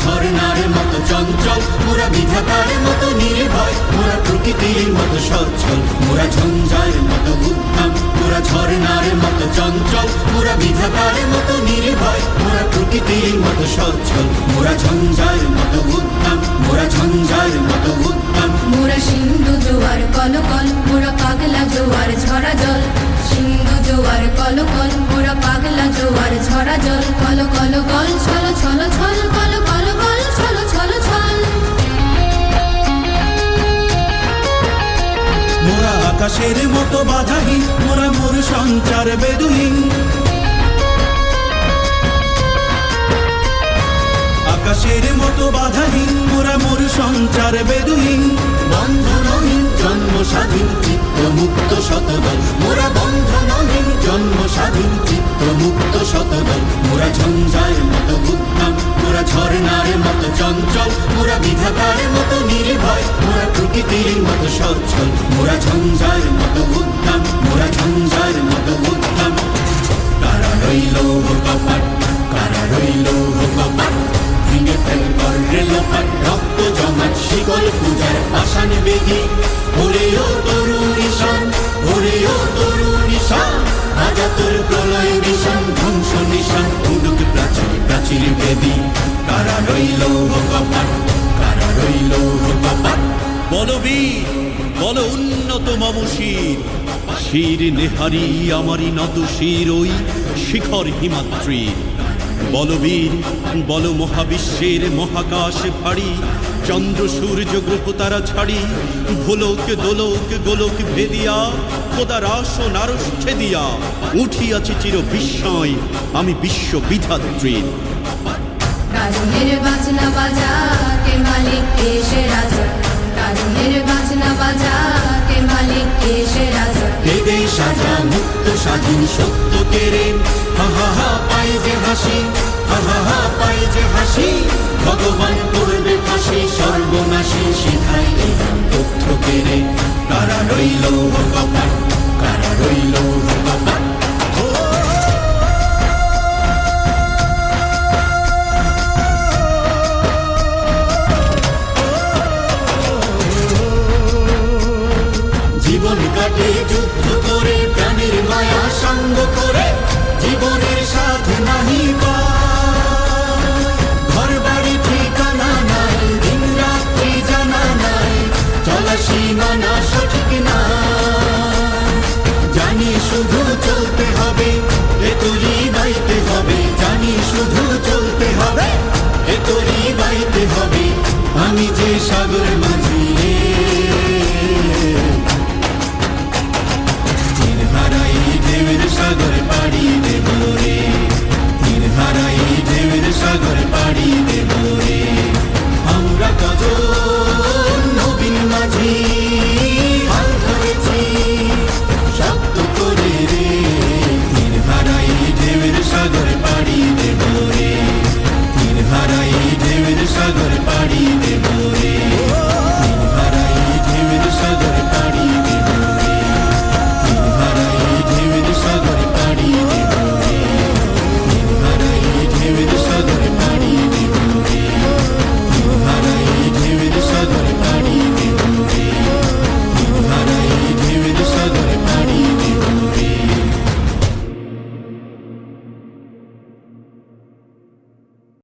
ঝরনার মতো চঞ্চল মোরা বিধাতার মতো নির্ভয় মোরা প্রকৃতির মতো সচ্ছল মোরা ঝঞ্ঝার মতো উদ্যম মোরা ঝরনার মতো চঞ্চল মোরা বিধাতার মতো নির্ভয় মোরা প্রকৃতির মতো সচ্ছল মোরা ঝঞ্ঝার মতো উদ্যম মোরা ঝঞ্ঝার মতো উদ্যম মোরা সিন্ধু জোয়ার কলকল মোরা পাগলা জোয়ার ঝরা জল সিন্ধু জোয়ার কলকল মোরা পাগলা জোয়ার ঝরা জল কল কল কল ছল ছল ছল কল কল কল ছল ছল ছল মোরা আকাশের মতো বাধাহীন মোরা মোর সঞ্চার বেদুহীন আকাশের মতো বাধাহীন মোরা মোর সঞ্চার বেদুহীন বন্ধনহীন জন্ম স্বাধীন চিত্ত মুক্ত শতদল মোরা বন্ধনহীন জন্ম স্বাধীন চিত্ত মুক্ত শতদল মোরা ঝঞ্ঝার মতো উদ্যম মোরা ঝরনার মতো চঞ্চল মোরা বিধাতার মতো নির্ভয় মোরা প্রকৃতির মতো সচ্ছল মোরা ঝঞ্ঝার মতো উদ্যম মোরা ঝঞ্ঝার মতো উদ্যম কারা রইল কপাট কারা রইল কপাট ভেঙে ফেল করে লোপাট রক্ত জমাট শিকল পূজার পাষাণ বেদি ওরে ও তরুণ ঈশান ওরে ও তরুণ ঈশান আজা তোর প্রলয় নিশান ধ্বংস নিশান উডুক প্রাচীর প্রাচীর বেদি কারা রইল কপাট কারা রইল কপাট বলবীর বল উন্নত মম শির শির নেহারি আমারি নত শির ওই শিখর হিমাদ্রির বলবীর বল মহাবিশ্বের মহাকাশ ভারী চন্দ্র সূর্য গ্রহ তারা ছাড়ি ভোলক দোলক গোলক ভেদিয়া খোদার আসন আরশ ছেদিয়া উঠিয়াছি চির বিস্ময় আমি বিশ্ব বিধাত্রীর কাজলের বাজনা বাজা কে মালিক কে সে রাজা কাজলের বাজনা বাজা কে মালিক কে সে রাজা বেদে সাজা মুক্ত স্বাধীন সত্য কেড়ে হা হা হা পাই যে হাসি হা হা হা পাই যে হাসি ভগবান করবে ফাঁসি সর্বনাশী শিখাই এই তথ্য কেড়ে কারা রইল কপাট কারা রইল কপাট জীবন কাটে যুদ্ধ করে প্রাণের মায়া সঙ্গ করে জীবনের সাথে নাহি ঘর বাড়ি ঠিকানা নাই দিন রাত্রি জানা নাই চলা সীমানা সঠিক না জানি শুধু চলতে হবে এ তোরই বাইতে হবে জানি শুধু চলতে হবে এ তোরই বাইতে হবে আমি যে সাগর